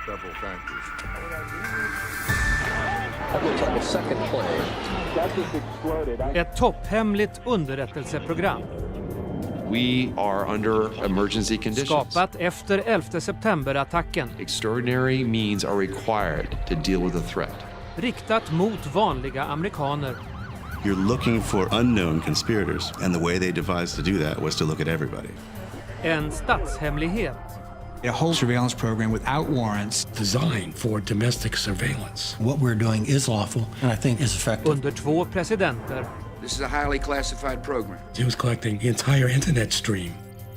Several factors. Ett topphemligt underrättelseprogram. We are under emergency conditions. Skapat efter 11 september-attacken. Extraordinary means are required to deal with the threat. Riktat mot vanliga amerikaner. You're looking for unknown conspirators, and the way they devised to do that was to look at everybody. En statshemlighet. A whole surveillance program without warrants. Designed for domestic surveillance. What we're doing is lawful, and I think is effective. Under 2 presidenter. This is a highly classified program. He was collecting the entire internet stream.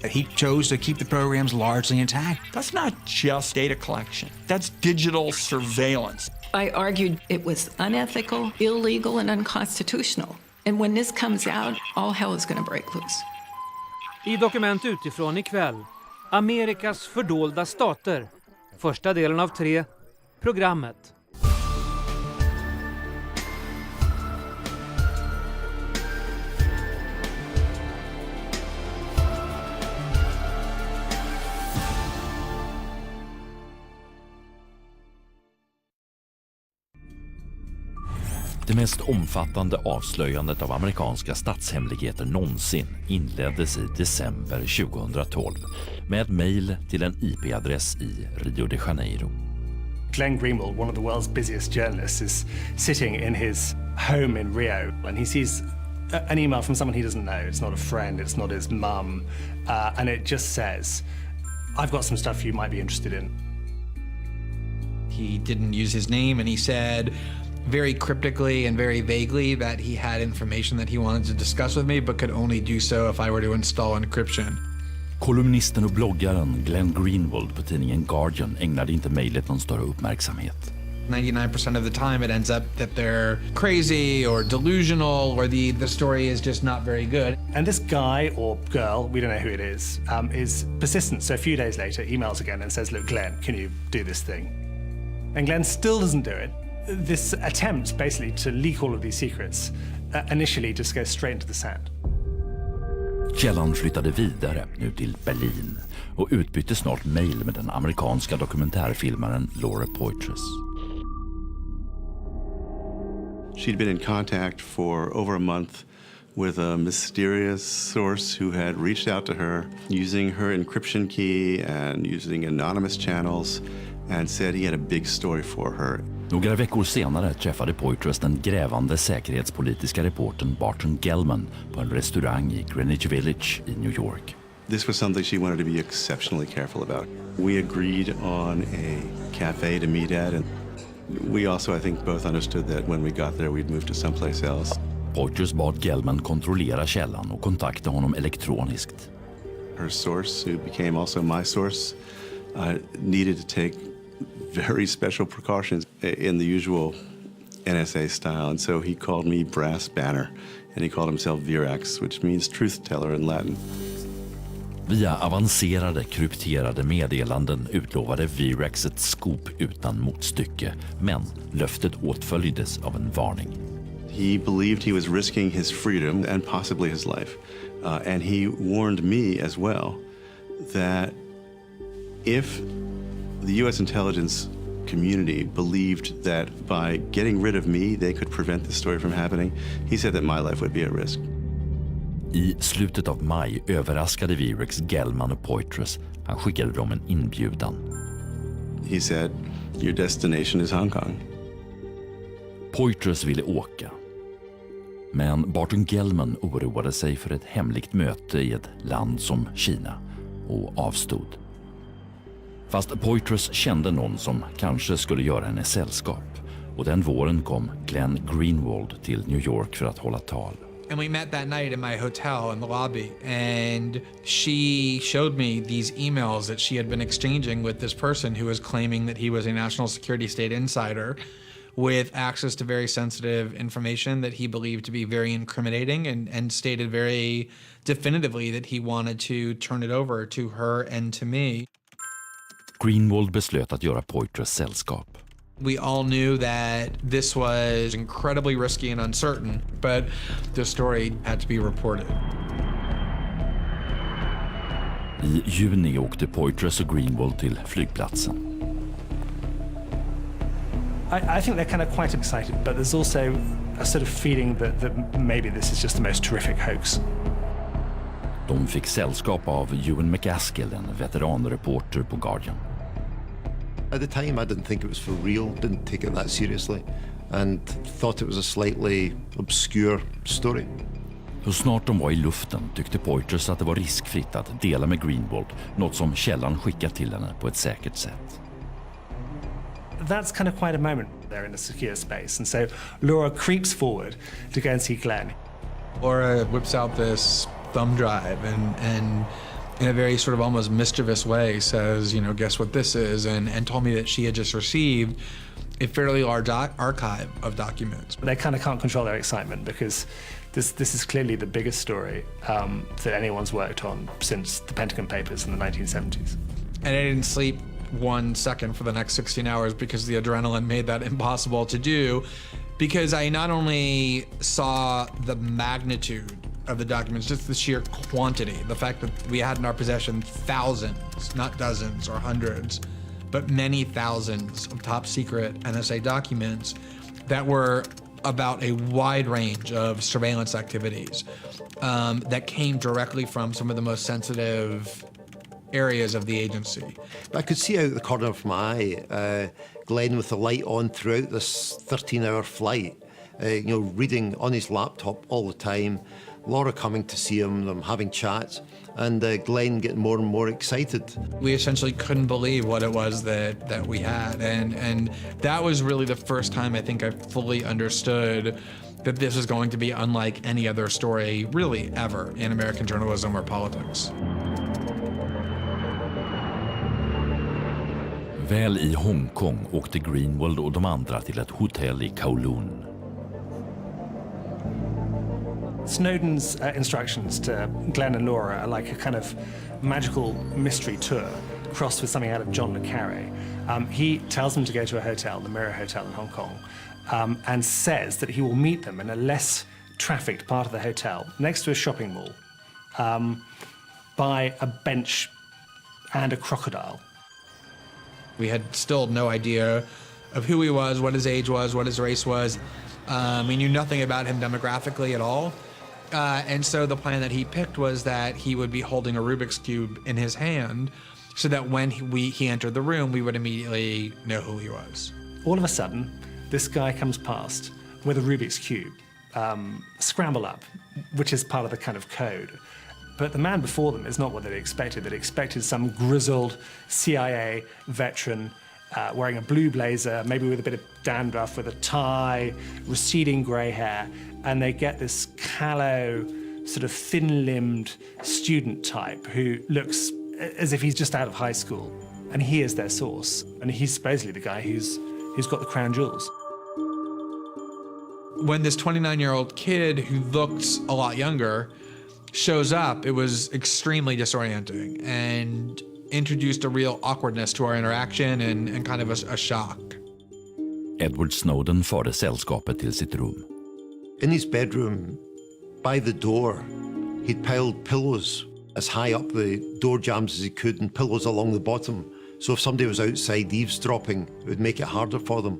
He chose to keep the programs largely intact. That's not just data collection. That's digital surveillance. I argued it was unethical, illegal, and unconstitutional. And when this comes out, all hell is going to break loose. I Dokument utifrån ikväll. Amerikas fördolda stater. Första delen av 3. Programmet. Det mest omfattande avslöjandet av amerikanska statshemligheter någonsin inleddes i december 2012 med ett mejl till en IP-adress i Rio de Janeiro. Glenn Greenwald, one of the world's busiest journalists, is sitting in his home in Rio and he sees an email from someone he doesn't know. It's not a friend, it's not his mum, and it just says, "I've got some stuff you might be interested in." He didn't use his name, and he said very cryptically and very vaguely that he had information that he wanted to discuss with me but could only do so if I were to install encryption. Kolumnisten och bloggaren Glenn Greenwald på tidningen Guardian ägnade inte mejlet någon större uppmärksamhet. 99% of the time it ends up that they're crazy or delusional or the story is just not very good. And this guy or girl, we don't know who it is persistent. So a few days later, emails again and says, "Look, Glenn, can you do this thing?" And Glenn still doesn't do it. This attempt basically to leak all of these secrets initially just goes straight into the sand. Källan flyttade vidare nu till Berlin och utbytte snart mejl med den amerikanska dokumentärfilmaren Laura Poitras. She'd been in contact for over a month with a mysterious source who had reached out to her using her encryption key and using anonymous channels and said he had a big story for her. Några veckor senare träffade Poitras den grävande säkerhetspolitiska reportern Barton Gellman på en restaurang i Greenwich Village i New York. This was something she wanted to be exceptionally careful about. We agreed on a cafe to meet at, and we also, I think, both understood that when we got there we'd move to someplace else. Poitras bad Gellman kontrollera källan och kontakta honom elektroniskt. Her source, who became also my source, needed to take very special precautions in the usual NSA style, and so he called me Brass Banner, and he called himself Virax, which means truth teller in Latin. Via avancerade krypterade meddelanden utlovade Virax ett scoop utan motstycke, men löftet åtföljdes av en varning. He believed he was risking his freedom and possibly his life, and he warned me as well that if the U.S. intelligence community believed that by getting rid of me, they could prevent this story from happening. He said that my life would be at risk. I slutet av maj överraskade Virax Gellman och Poitras. Han skickade dem en inbjudan. He said, "Your destination is Hong Kong." Poitras ville åka. Men Barton Gellman oroade sig för ett hemligt möte i ett land som Kina och avstod. Fast Poitras kände någon som kanske skulle göra henne sällskap. Och den våren kom Glenn Greenwald till New York för att hålla tal. And we met that night in my hotel in the lobby, and she showed me these emails that she had been exchanging with this person who was claiming that he was a national security state insider with access to very sensitive information that he believed to be very incriminating, and stated very definitively that he wanted to turn it over to her and to me. Greenwald beslöt att göra Poitras sällskap. We all knew that this was incredibly risky and uncertain, but the story had to be reported. I juni åkte Poitras och Greenwald till flygplatsen. I think they're kind of quite excited, but there's also a sort of feeling that maybe this is just the most terrific hoax. De fick sällskap av Ewan McCaskill, en veteranreporter på Guardian. At the time, I didn't think it was for real, didn't take it that seriously, and thought it was a slightly obscure story. Så snart de var i luften tyckte Poitras att det var riskfritt att dela med Greenwald, något som källan skickat till henne på ett säkert sätt. That's kind of quite a moment. They're in a secure space, and so Laura creeps forward to go and see Glenn. Laura whips out this thumb drive and in a very sort of almost mischievous way says, you know, guess what this is, and told me that she had just received a fairly large archive of documents. They kind of can't control their excitement because this is clearly the biggest story that anyone's worked on since the Pentagon Papers in the 1970s. And I didn't sleep 1 second for the next 16 hours because the adrenaline made that impossible to do, because I not only saw the magnitude of the documents, just the sheer quantity, the fact that we had in our possession thousands, not dozens or hundreds, but many thousands of top secret NSA documents that were about a wide range of surveillance activities that came directly from some of the most sensitive areas of the agency. I could see out the corner of my eye Glenn with the light on throughout this 13-hour flight, reading on his laptop all the time, Laura coming to see him, them having chats, and Glenn getting more and more excited. We essentially couldn't believe what it was that we had, and that was really the first time I think I fully understood that this was going to be unlike any other story really ever in American journalism or politics. Väl i Hongkong åkte Greenwald och de andra till ett hotell i Kowloon. Snowden's instructions to Glenn and Laura are like a kind of magical mystery tour crossed with something out of John le Carré. He tells them to go to a hotel, the Mirror Hotel in Hong Kong, and says that he will meet them in a less trafficked part of the hotel next to a shopping mall by a bench and a crocodile. We had still no idea of who he was, what his age was, what his race was. We knew nothing about him demographically at all. And so the plan that he picked was that he would be holding a Rubik's Cube in his hand so that when he entered the room, we would immediately know who he was. All of a sudden, this guy comes past with a Rubik's Cube, scramble up, which is part of the kind of code. But the man before them is not what they expected. They expected some grizzled CIA veteran wearing a blue blazer, maybe with a bit of dandruff, with a tie, receding grey hair, and they get this callow, sort of thin-limbed student type who looks as if he's just out of high school. And he is their source. And he's supposedly the guy who's got the crown jewels. When this 29-year-old kid who looked a lot younger shows up, it was extremely disorienting and introduced a real awkwardness to our interaction and kind of a shock. Edward Snowden förde sällskapet till sitt rum. In his bedroom, by the door, he'd piled pillows as high up the door jambs as he could and pillows along the bottom. So if somebody was outside eavesdropping, it would make it harder for them.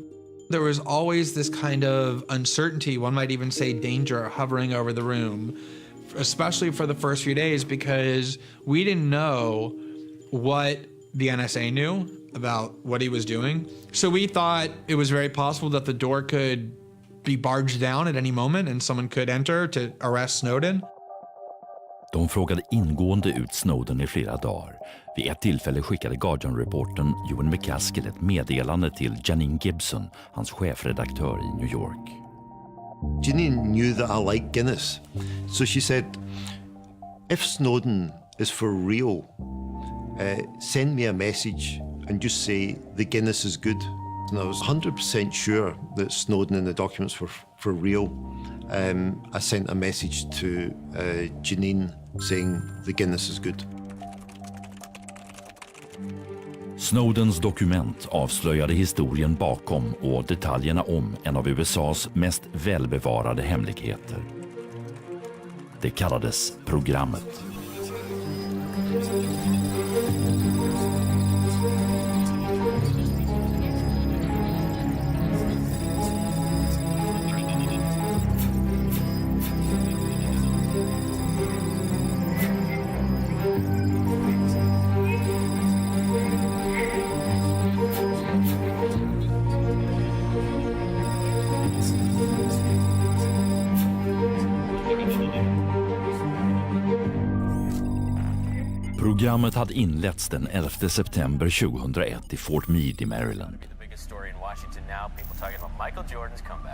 There was always this kind of uncertainty, one might even say danger, hovering over the room, especially for the first few days, because we didn't know what the NSA knew about what he was doing. So we thought it was very possible that the door could be barged down at any moment and someone could enter to arrest Snowden. De frågade ingående ut Snowden i flera dagar. Vid ett tillfälle skickade Guardian-reportern Ewan McCaskill ett meddelande till Janine Gibson, hans chefredaktör i New York. Janine knew that I liked Guinness, so she said, if Snowden is for real, send me a message and just say the Guinness is good. And I was 100% sure that Snowden and the documents were for real. I sent a message to Janine saying the Guinness is good. Snowdens dokument avslöjade historien bakom och detaljerna om en av USAs mest välbevarade hemligheter. Det kallades Programmet. Programmet hade inletts den 11 september 2001 i Fort Meade i Maryland.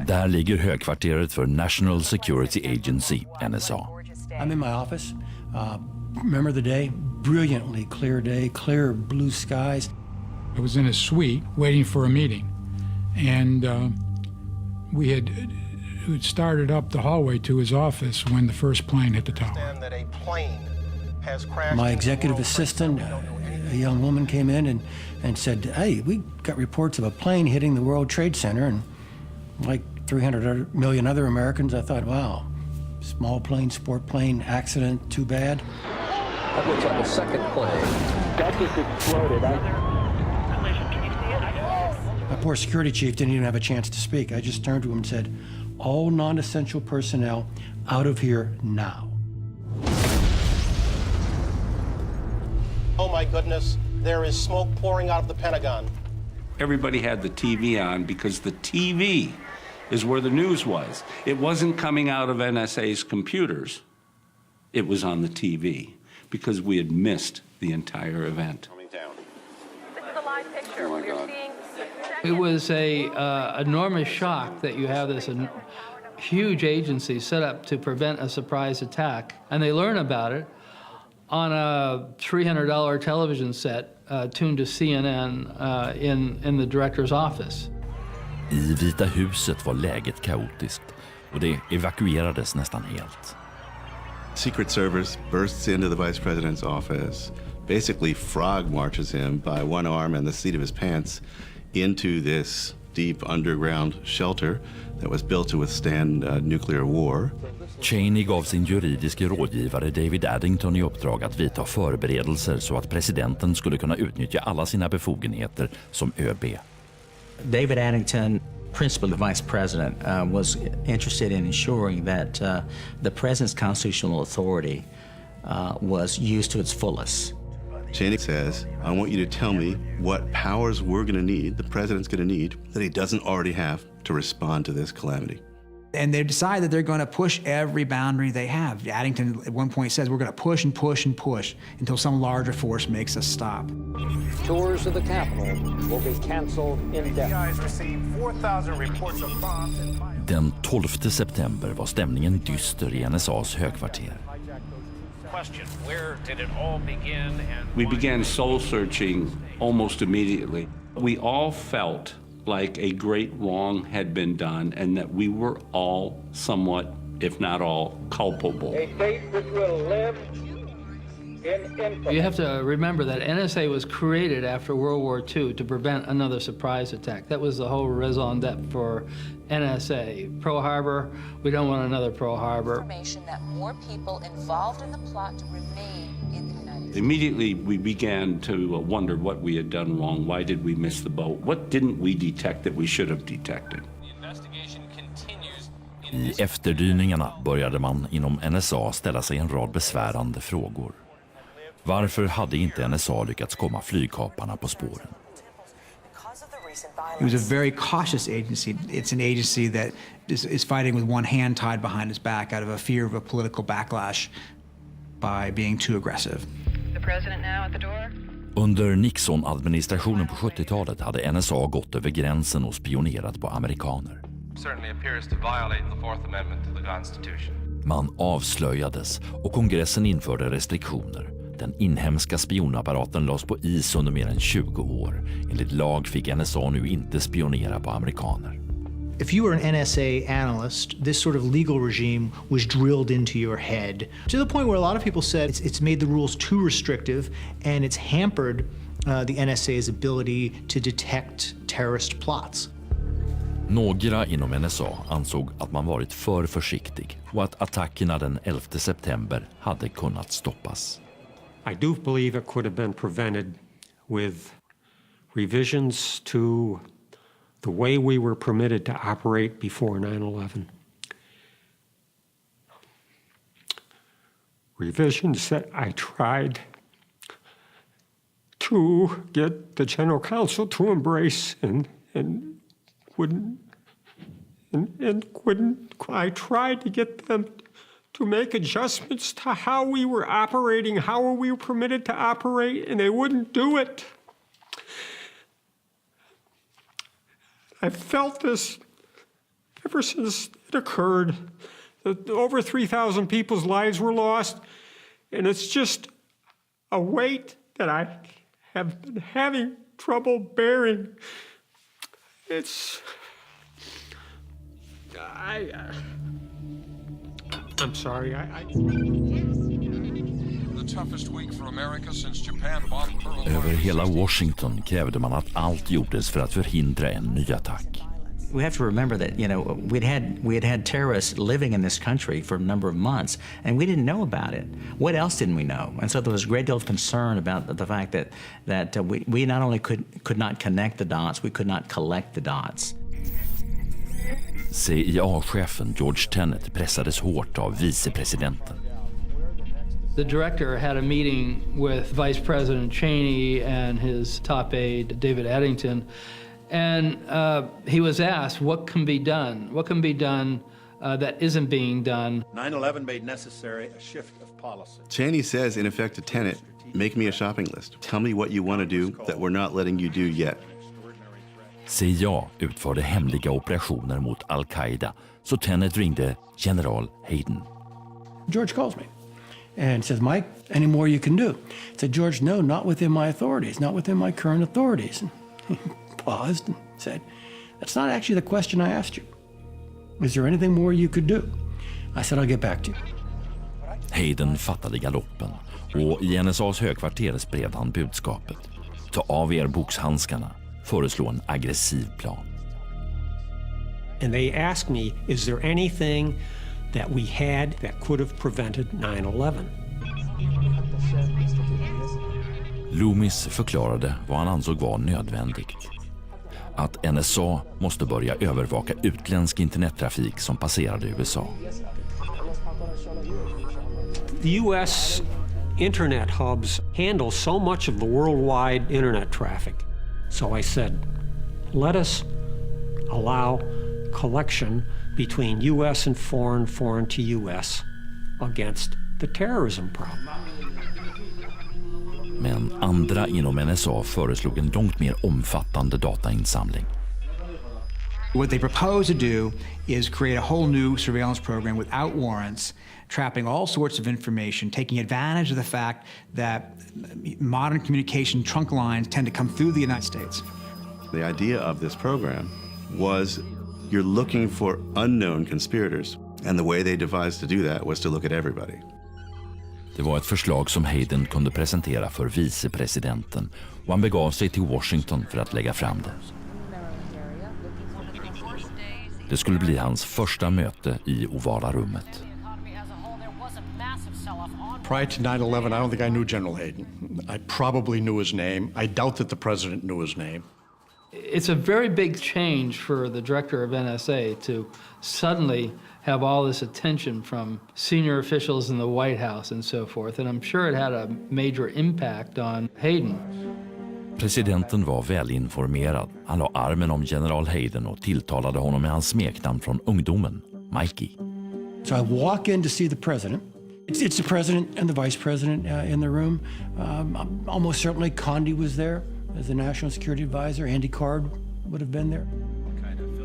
Där ligger högkvarteret för National Security Agency, NSA. I'm in my office. Remember the day? Brilliantly clear day, clear blue skies. I was in a suite waiting for a meeting, and we had started up the hallway to his office when the first plane hit the tower. My executive assistant, a young woman, came in and said, "Hey, we got reports of a plane hitting the World Trade Center." And like 300 million other Americans, I thought, wow, small plane, sport plane, accident, too bad. That looks like a second plane. That just exploded. My poor security chief didn't even have a chance to speak. I just turned to him and said, "All non-essential personnel out of here now." Oh my goodness, there is smoke pouring out of the Pentagon. Everybody had the TV on because the TV is where the news was. It wasn't coming out of NSA's computers. It was on the TV because we had missed the entire event. This is a live picture. Oh my We're God. seeing It was a enormous shock that you have this huge agency set up to prevent a surprise attack, and they learn about it on a $300 television set tuned to CNN in the director's office. I Vita huset var läget kaotiskt och det evakuerades nästan helt. Secret Service bursts into the vice president's office, basically frog marches him by one arm and the seat of his pants into this deep underground shelter that was built to withstand nuclear war. Cheney gav sin juridiske rådgivare David Addington i uppdrag att vidta förberedelser så att presidenten skulle kunna utnyttja alla sina befogenheter som ÖB. David Addington, principal vice president, was interested in ensuring that the president's constitutional authority was used to its fullest. Cheney says, "I want you to tell me what powers we're going to need, the president's going to need, that he doesn't already have to respond to this calamity." And they decide that they're going to push every boundary they have. Addington at one point says we're going to push and push and push until some larger force makes us stop. Tours of the Capitol will be canceled indefinitely. Den 12 september var stämningen dyster i NSAs högkvarter. We began soul searching almost immediately. We all felt like a great wrong had been done and that we were all somewhat, if not all, culpable. A fate which will live in infamy. You have to remember that NSA was created after World War II to prevent another surprise attack. That was the whole raison d'etre for NSA. Pearl Harbor, we don't want another Pearl Harbor. Information that more people involved in the plot to remain in the United States. Immediately we began to wonder what we had done wrong. Why did we miss the boat? What didn't we detect that we should have detected? I efterdyningarna började man inom NSA ställa sig en rad besvärande frågor. Varför hade inte NSA lyckats komma flygkaparna på spåren? It was a very cautious agency. It's an agency that is fighting with one hand tied behind its back out of a fear of a political backlash by being too aggressive. the president now at the door. Under Nixon-administrationen på 70-talet hade NSA gått över gränsen och spionerat på amerikaner. Certainly appears to violate the Fourth Amendment to the Constitution. Man avslöjades och kongressen införde restriktioner. Den inhemska spionapparaten lades på is under mer än 20 år. Enligt lag fick NSA nu inte spionera på amerikaner. If you were an NSA analyst, this sort of legal regime was drilled into your head to the point where a lot of people said it's made the rules too restrictive and it's hampered the NSA's ability to detect terrorist plots. Några inom NSA ansåg att man varit för försiktig och att attackerna den 11 september hade kunnat stoppas. I do believe it could have been prevented with revisions to the way we were permitted to operate before 9/11. Revisions that I tried to get the General Counsel to embrace and wouldn't. And couldn't. I tried to get them to make adjustments to how we were operating, how we were permitted to operate, and they wouldn't do it. I've felt this ever since it occurred. Over 3,000 people's lives were lost, and it's just a weight that I have been having trouble bearing. I'm sorry. Över hela Washington krävde man att allt gjordes för att förhindra en ny attack. We have to remember that, we had had terrorists living in this country for a number of months, and we didn't know about it. What else didn't we know? And so there was a great deal of concern about the fact that we not only could not connect the dots, we could not collect the dots. CIA-chefen George Tenet pressades hårt av vicepresidenten. The director had a meeting with Vice President Cheney and his top aide, David Eddington, and he was asked, what can be done? What can be done that isn't being done? 9/11 made necessary a shift of policy. Cheney says, in effect, to Tenet, make me a shopping list. Tell me what you want to do that we're not letting you do yet. CIA utförde hemliga operationer mot Al-Qaida, så Tenet ringde general Hayden. George calls me and says, Mike, any more you can do? I said, George, no, not within my authorities, not within my current authorities. And he paused and said, that's not actually the question I asked you. Is there anything more you could do? I said, I'll get back to you. Hayden fattade galoppen och i NSAs högkvarter spred han budskapet. Ta av er boxhandskarna. Föreslå en aggressiv plan. And they asked me, is there anything that we had that could have prevented 9/11? Loomis förklarade vad han ansåg var nödvändigt. Att NSA måste börja övervaka utländsk internettrafik som passerade USA. The U.S. internet hubs handle so much of the worldwide internet traffic. So I said, let us allow collection between U.S. and foreign to U.S. against the terrorism problem. Men andra inom NSA föreslog en långt mer omfattande datainsamling. What they propose to do is create a whole new surveillance program without warrants, trapping all sorts of information, taking advantage of the fact that modern communication trunk lines tend to come through the United States. The idea of this program was you're looking for unknown conspirators, and the way they devised to do that was to look at everybody. Det var ett förslag som Hayden kunde presentera för vicepresidenten och han begav sig till Washington för att lägga fram det. Det skulle bli hans första möte i ovala rummet. Prior to 9/11, I don't think I knew General Hayden. I probably knew his name. I doubt that the president knew his name. It's a very big change for the director of NSA to suddenly have all this attention from senior officials in the White House and so forth, and I'm sure it had a major impact on Hayden. Presidenten var välinformerad. Han la armen om general Hayden och tilltalade honom med hans smeknamn från ungdomen, Mikey. So I walk in to see the president. It's the president and the vice president in the room. Almost certainly Condi was there as the national security advisor. Andy Card would have been there.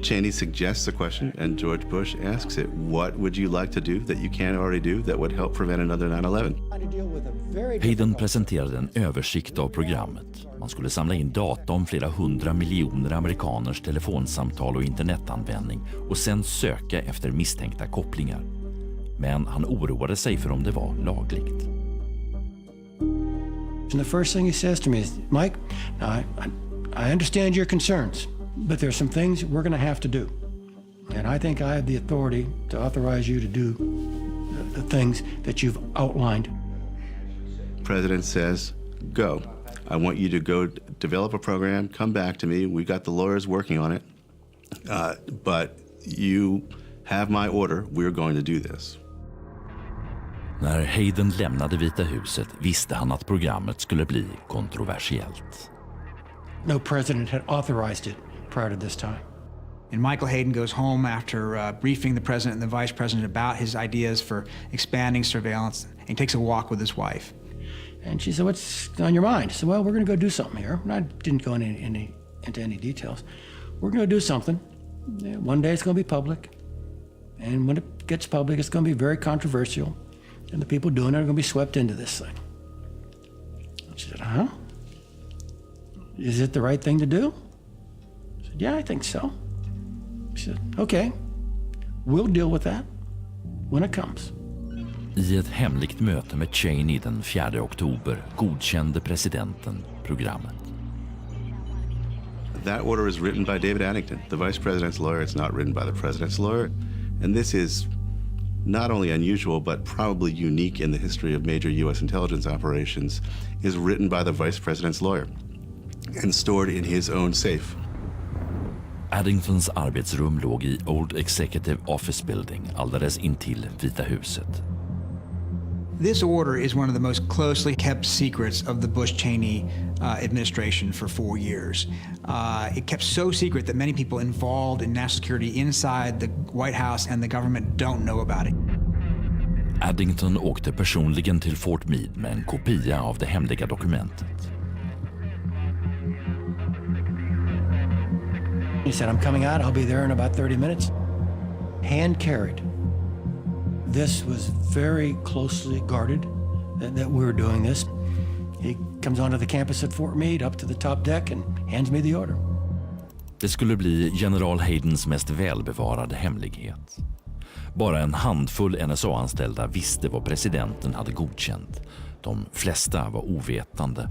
Cheney suggests a question, and George Bush asks it. What would you like to do that you can't already do that would help prevent another 9/11? Hayden presenterade en översikt av programmet. Man skulle samla in data om flera 100 miljoner amerikaners telefonsamtal och internetanvändning och sen söka efter misstänkta kopplingar. Men han oroade sig för om det var lagligt. And the first thing he says to me is, Mike, I understand your concerns, but there's some things we're going to have to do. And I think I have the authority to authorize you to do the things that you've outlined. president says, go. I want you to go develop a program, come back to me. We got the lawyers working on it. But you have my order. We're going to do this. När Hayden lämnade Vita huset visste han att programmet skulle bli kontroversiellt. No president had authorized it prior to this time. And Michael Hayden goes home after briefing the president and the vice president about his ideas for expanding surveillance, and he takes a walk with his wife. And she said, what's on your mind? I said, well, we're going to go do something here. And I didn't go into any details. We're going to do something. One day it's going to be public. And when it gets public, it's going to be very controversial. And the people doing it are going to be swept into this thing. She said, huh? Is it the right thing to do? I said, yeah, I think so. She said, okay, we'll deal with that when it comes. I ett hemligt möte med Cheney den 4 oktober godkände presidenten programmet. That order is written by David Addington, the vice president's lawyer. It's not written by the president's lawyer. And this is not only unusual, but probably unique in the history of major U.S. intelligence operations, is written by the vice president's lawyer and stored in his own safe. Addingtons arbetsrum låg i Old Executive Office Building alldeles intill Vita huset. This order is one of the most closely kept secrets of the Bush-Cheney administration for 4 years. It kept so secret that many people involved in national security inside the White House and the government don't know about it. Addington åkte personligen till Fort Meade med en kopia av det hemliga dokumentet. He said, I'm coming out. I'll be there in about 30 minutes. Hand carried. This was very closely guarded that we were doing this. He comes onto the campus at Fort Meade, up to the top deck, and hands me the order. Det skulle bli general Haydens mest välbevarade hemlighet. Bara en handfull NSA-anställda visste vad presidenten hade godkänt. De flesta var ovetande,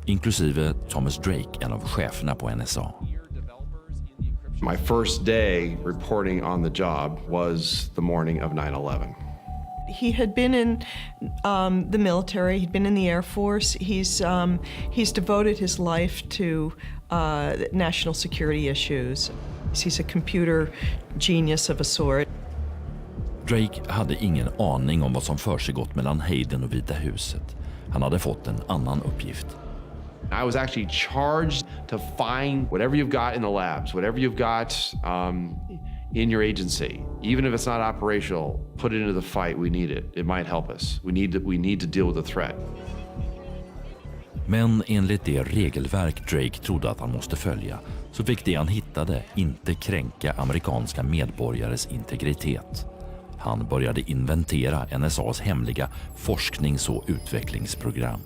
inklusive Thomas Drake, en av cheferna på NSA. My first day reporting on the job was the morning of 9/11. He had been in the military. He'd been in the Air Force. He's devoted his life to national security issues. He's a computer genius of a sort. Drake hade ingen aning om vad som försiggått mellan Hayden och Vita huset. Han hade fått en annan uppgift. I was actually charged to find whatever you've got in the labs, whatever you've got in your agency, even if it's not operational, put it into the fight. We need it. It might help us. We need to deal with the threat. Men enligt det regelverk Drake trodde att han måste följa så fick det han hittade inte kränka amerikanska medborgares integritet. Han började inventera NSAs hemliga forsknings- och utvecklingsprogram.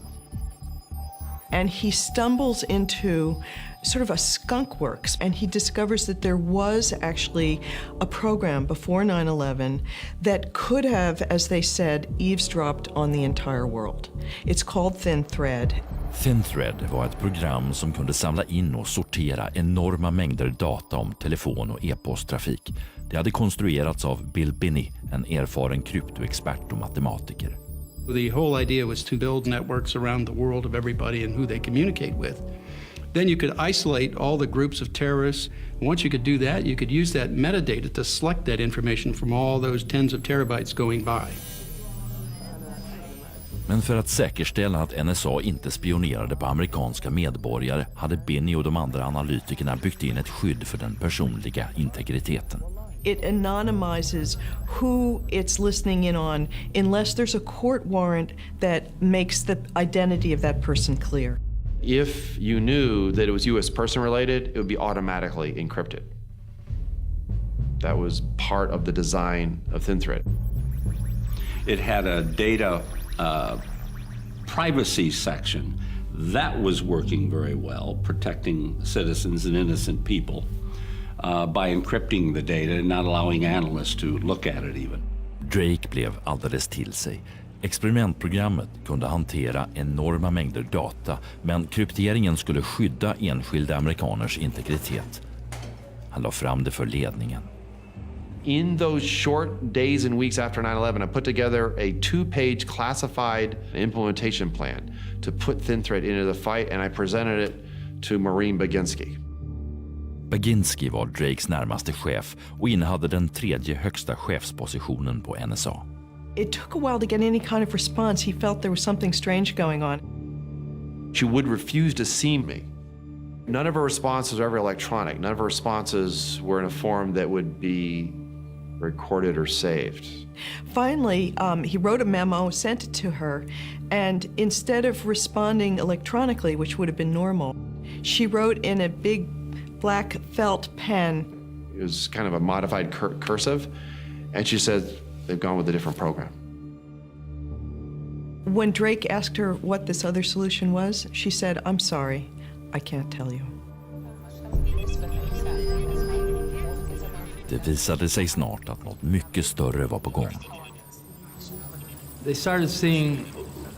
And he stumbles into sort of a skunk works, and he discovers that there was actually a program before 9/11 that could have, as they said, eavesdropped on the entire world. It's called Thin Thread. Thin Thread var ett program som kunde samla in och sortera enorma mängder data om telefon- och e-posttrafik. Det hade konstruerats av Bill Binney, en erfaren kryptoexpert och matematiker. The whole idea was to build networks around the world of everybody and who they communicate with. Then you could isolate all the groups of terrorists. Once you could do that, you could use that metadata to select that information from all those tens of terabytes going by. Men för att säkerställa att NSA inte spionerade på amerikanska medborgare hade Binney och de andra analytikerna byggt in ett skydd för den personliga integriteten. It anonymizes who it's listening in on unless there's a court warrant that makes the identity of that person clear. If you knew that it was U.S. person related, it would be automatically encrypted. That was part of the design of Thin Thread. It had a data privacy section that was working very well, protecting citizens and innocent people by encrypting the data and not allowing analysts to look at it even. Drake blev alldeles till sig. Experimentprogrammet kunde hantera enorma mängder data, men krypteringen skulle skydda enskilda amerikaners integritet. Han la fram det för ledningen. In those short days and weeks after 9/11, I put together a 2-page classified implementation plan to put thin thread into the fight, and I presented it to Maureen Baginski. Baginski var Drakes närmaste chef och innehade den 3:e högsta chefspositionen på NSA. It took a while to get any kind of response. He felt there was something strange going on. She would refuse to see me. None of her responses were ever electronic. None of her responses were in a form that would be recorded or saved. Finally, he wrote a memo, sent it to her, and instead of responding electronically, which would have been normal, she wrote in a big black felt pen. It was kind of a modified cursive, and she said they've gone with a different program. When Drake asked her what this other solution was, she said, "I'm sorry, I can't tell you." Det visade sig snart att något mycket större var på gång. They started seeing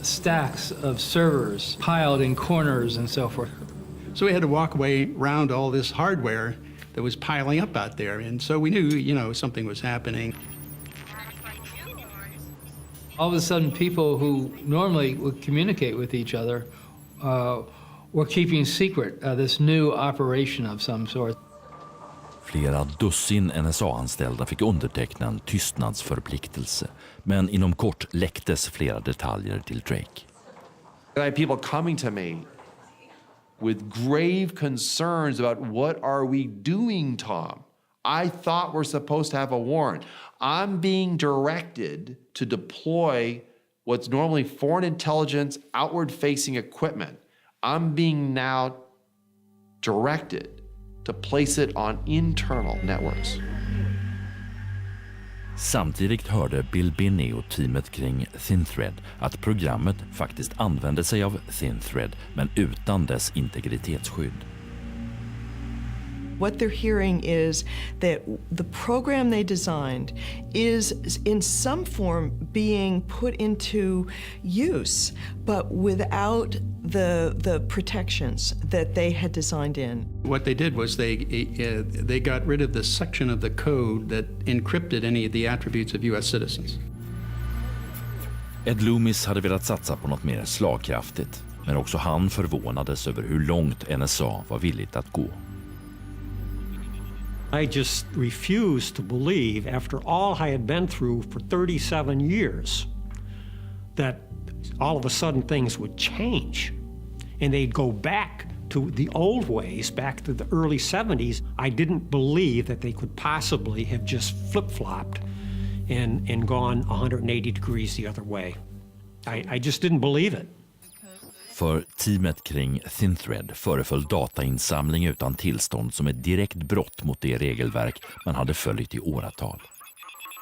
stacks of servers piled in corners and so forth. So we had to walk away around all this hardware that was piling up out there. And so we knew, something was happening. All of a sudden, people who normally would communicate with each other were keeping secret this new operation of some sort. Flera dussin NSA-anställda fick underteckna en tystnadsförpliktelse, men inom kort läcktes flera detaljer till Drake. I had people coming to me with grave concerns about what are we doing, Tom? I thought we're supposed to have a warrant. I'm being directed to deploy what's normally foreign intelligence, outward-facing equipment. I'm being now directed to place it on internal networks. Samtidigt hörde Bill Binney och teamet kring Thin Thread att programmet faktiskt använde sig av Thin Thread, men utan dess integritetsskydd. What they're hearing is that the program they designed is in some form being put into use, but without the protections that they had designed in. What they did was they got rid of the section of the code that encrypted any of the attributes of U.S. citizens. Ed Loomis hade velat satsa på något mer slagkraftigt, men också han förvånades över hur långt NSA var villigt att gå. I just refused to believe, after all I had been through for 37 years, that all of a sudden things would change and they'd go back to the old ways, back to the early 70s. I didn't believe that they could possibly have just flip-flopped and gone 180 degrees the other way. I just didn't believe it. För teamet kring Thin Thread föreföll datainsamling utan tillstånd som ett direkt brott mot det regelverk man hade följt i åratal.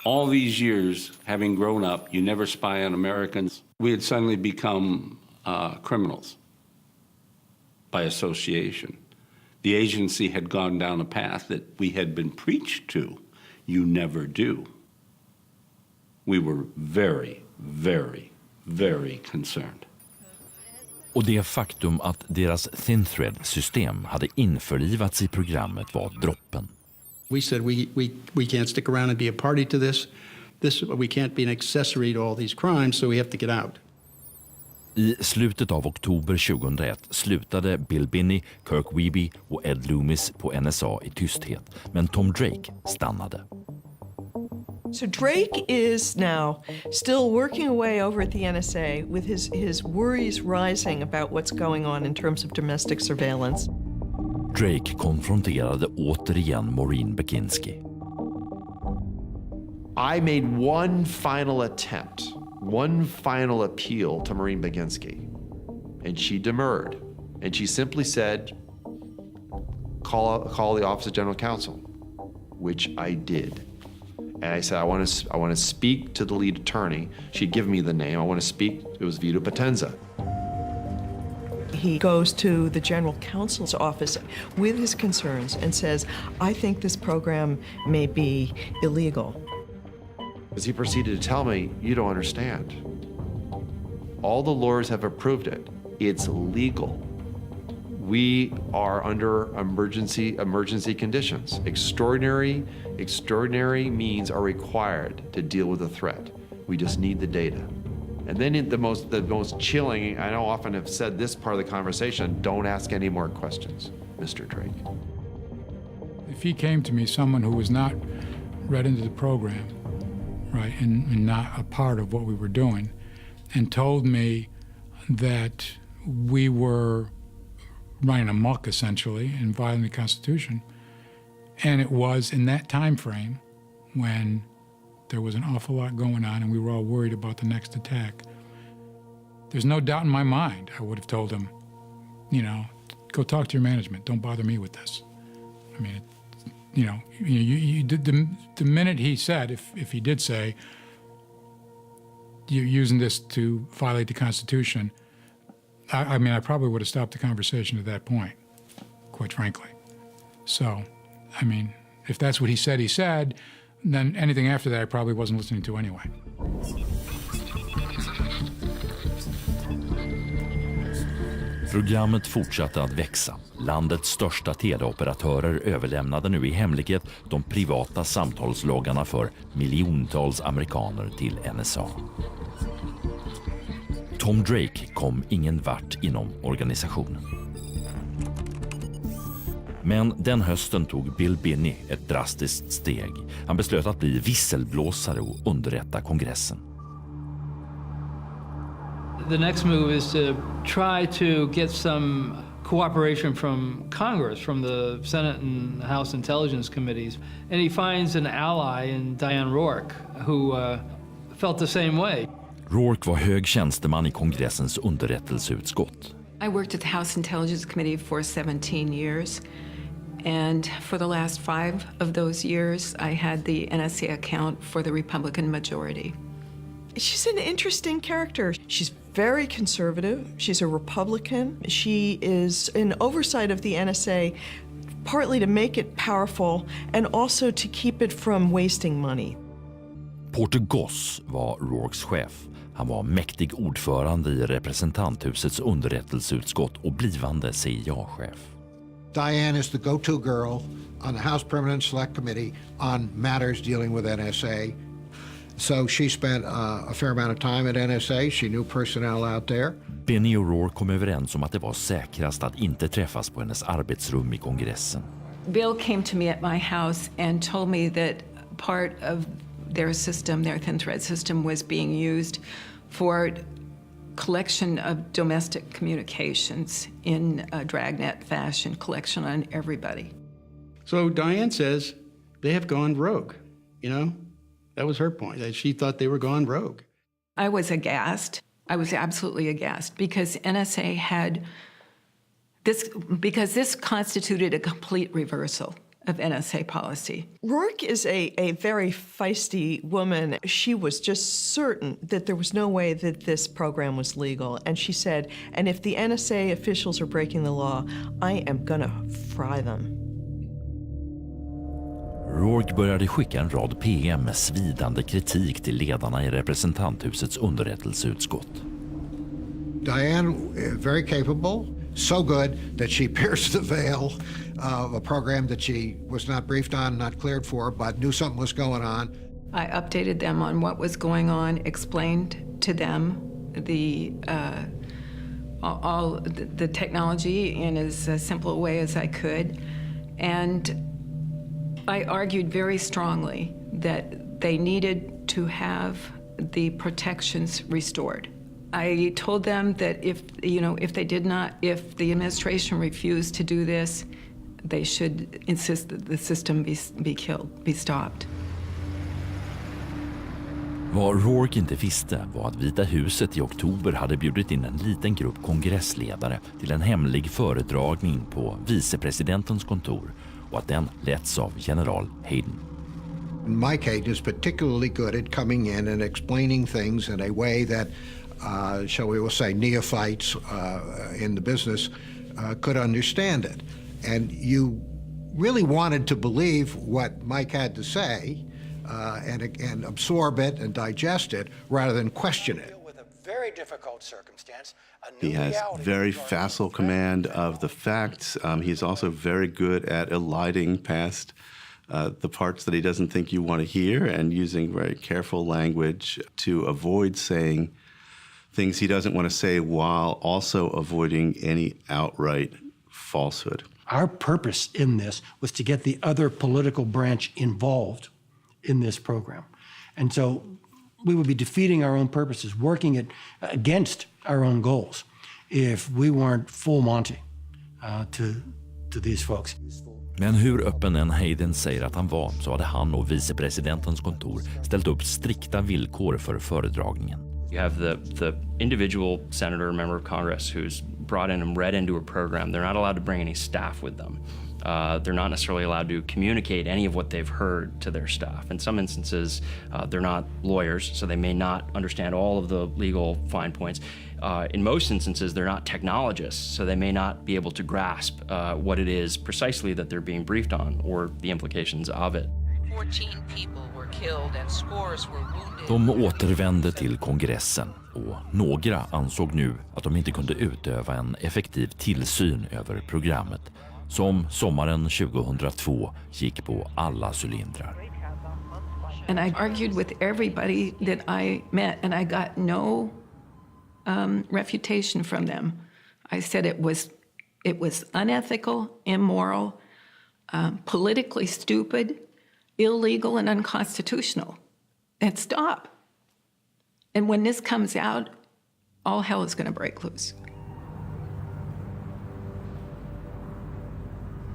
All these years, having grown up, you never spy on Americans. We had suddenly become criminals by association. The agency had gone down a path that we had been preached to. You never do. We were very, very, very concerned. Och det faktum att deras Thin Thread-system hade införlivats i programmet var droppen. We said we can't stick around and be a party to this. We can't be an accessory to all these crimes, so we have to get out. I slutet av oktober 2001 slutade Bill Binney, Kirk Wiebe och Ed Loomis på NSA i tysthet, men Tom Drake stannade. So Drake is now still working away over at the NSA with his worries rising about what's going on in terms of domestic surveillance. Drake konfronterade återigen Maureen Baginski. I made one final attempt, one final appeal to Maureen Baginski, and she demurred. And she simply said, call the Office of General Counsel, which I did. And I said, I want to speak to the lead attorney. She'd give me the name. I want to speak. It was Vito Potenza. He goes to the general counsel's office with his concerns and says, I think this program may be illegal. As he proceeded to tell me, you don't understand. All the lawyers have approved it. It's legal. We are under emergency conditions. Extraordinary means are required to deal with a threat. We just need the data. And then the most chilling, I know often have said this part of the conversation, don't ask any more questions, Mr. Drake. If he came to me, someone who was not read into the program, right, and not a part of what we were doing, and told me that we were running amok, essentially, and violating the Constitution, and it was in that time frame when there was an awful lot going on and we were all worried about the next attack. There's no doubt in my mind I would have told him, go talk to your management. Don't bother me with this. I mean, the minute he said, if he did say, you're using this to violate the Constitution, I probably would have stopped the conversation at that point, quite frankly. So, I mean, if that's what he said, then anything after that I probably wasn't listening to anyway. Programmet fortsatte att växa. Landets största teleoperatörer överlämnade nu i hemlighet de privata samtalsloggarna för miljontals amerikaner till NSA. Tom Drake kom ingen vart inom organisationen. Men den hösten tog Bill Binney ett drastiskt steg. Han beslöt att bli visselblåsare och underrätta kongressen. The next move is to try to get some cooperation from Congress, from the Senate and House Intelligence Committees. And he finds an ally in Diane Rourke who felt the same way. Rourke var hög tjänsteman i kongressens underrättelseutskott. I worked at the House Intelligence Committee for 17 years. And for the last 5 of those years, I had the NSA account for the Republican majority. She's an interesting character. She's very conservative. She's a Republican. She is in oversight of the NSA, partly to make it powerful and also to keep it from wasting money. Porter Goss var Rourkes chef. Han var mäktig ordförande i representanthusets underrättelseutskott och blivande CIA-chef. Diane is the go-to girl on the House Permanent Select Committee on matters dealing with NSA. So she spent a fair amount of time at NSA. She knew personnel out there. Binney och Rourke kom överens om att det var säkrast att inte träffas på hennes arbetsrum i kongressen. Bill came to me at my house and told me that part of their system, their thin thread system, was being used for collection of domestic communications in a dragnet fashion, collection on everybody. So Diane says they have gone rogue, That was her point, that she thought they were gone rogue. I was aghast. I was absolutely aghast because NSA had this, because this constituted a complete reversal of NSA policy. Rourke is a very feisty woman. She was just certain that there was no way that this program was legal. And she said, and if the NSA officials are breaking the law, I am gonna fry them. Rourke började skicka en rad PM med svidande kritik till ledarna i representanthusets underrättelseutskott. Diane, very capable, so good that she pierced the veil of a program that she was not briefed on, not cleared for, but knew something was going on. I updated them on what was going on, explained to them all the technology in as simple a way as I could, and I argued very strongly that they needed to have the protections restored. I told them that if the administration refused to do this, they should insist that the system be stopped. Vad Rourke inte visste var att Vita huset i oktober hade bjudit in en liten grupp kongressledare till en hemlig föredragning på vicepresidentens kontor och att den letts av general Hayden. Mike Hayden is particularly good at coming in and explaining things in a way that, shall we say, neophytes in the business could understand it. And you really wanted to believe what Mike had to say and absorb it and digest it rather than question it. very difficult circumstance. He has very facile command of the facts. He's also very good at eliding past the parts that he doesn't think you want to hear and using very careful language to avoid saying things he doesn't want to say while also avoiding any outright falsehood. Our purpose in this was to get the other political branch involved in this program. And so we would be defeating our own purposes, working against our own goals if we weren't full Monty to these folks. Men hur öppen än Hayden säger att han var, så hade han och vicepresidentens kontor ställt upp strikta villkor för föredragningen. You have the individual senator or member of Congress who's brought in and read into a program. They're not allowed to bring any staff with them. They're not necessarily allowed to communicate any of what they've heard to their staff. In some instances, they're not lawyers, so they may not understand all of the legal fine points. In most instances, they're not technologists, so they may not be able to grasp what it is precisely that they're being briefed on or the implications of it. 14 people were killed and scores were wounded. De återvände till kongressen och några ansåg nu att de inte kunde utöva en effektiv tillsyn över programmet som sommaren 2002 gick på alla cylindrar. And I argued with everybody that I met, and I got no refutation from them. I said it was unethical, immoral, politically stupid, illegal, and unconstitutional. And stop. And when this comes out, all hell is going to break loose.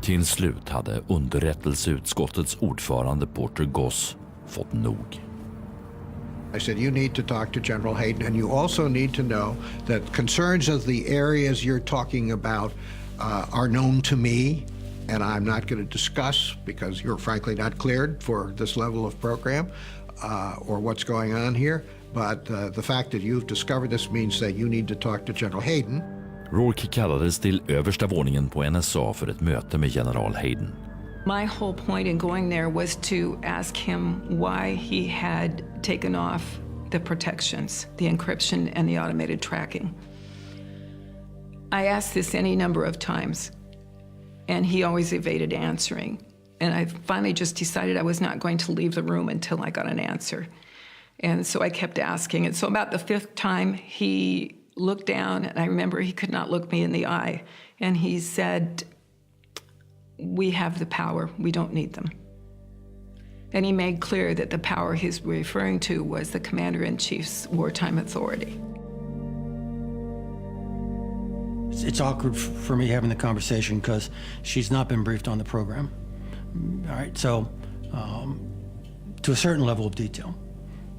Till slut hade underrättelseutskottets ordförande Porter Goss fått nog. I said, you need to talk to General Hayden, and you also need to know that concerns of the areas you're talking about are known to me, and I'm not going to discuss because you're frankly not cleared for this level of program or what's going on here. But the fact that you've discovered this means that you need to talk to General Hayden. Rourke kallades till översta våningen på NSA för ett möte med general Hayden. My whole point in going there was to ask him why he had taken off the protections, the encryption and the automated tracking. I asked this any number of times, and he always evaded answering. And I finally just decided I was not going to leave the room until I got an answer. And so I kept asking. And so about the fifth time, he looked down, and I remember he could not look me in the eye. And he said, "We have the power. We don't need them." And he made clear that the power he's referring to was the Commander-in-Chief's wartime authority. It's awkward for me having the conversation because she's not been briefed on the program. All right, so to a certain level of detail,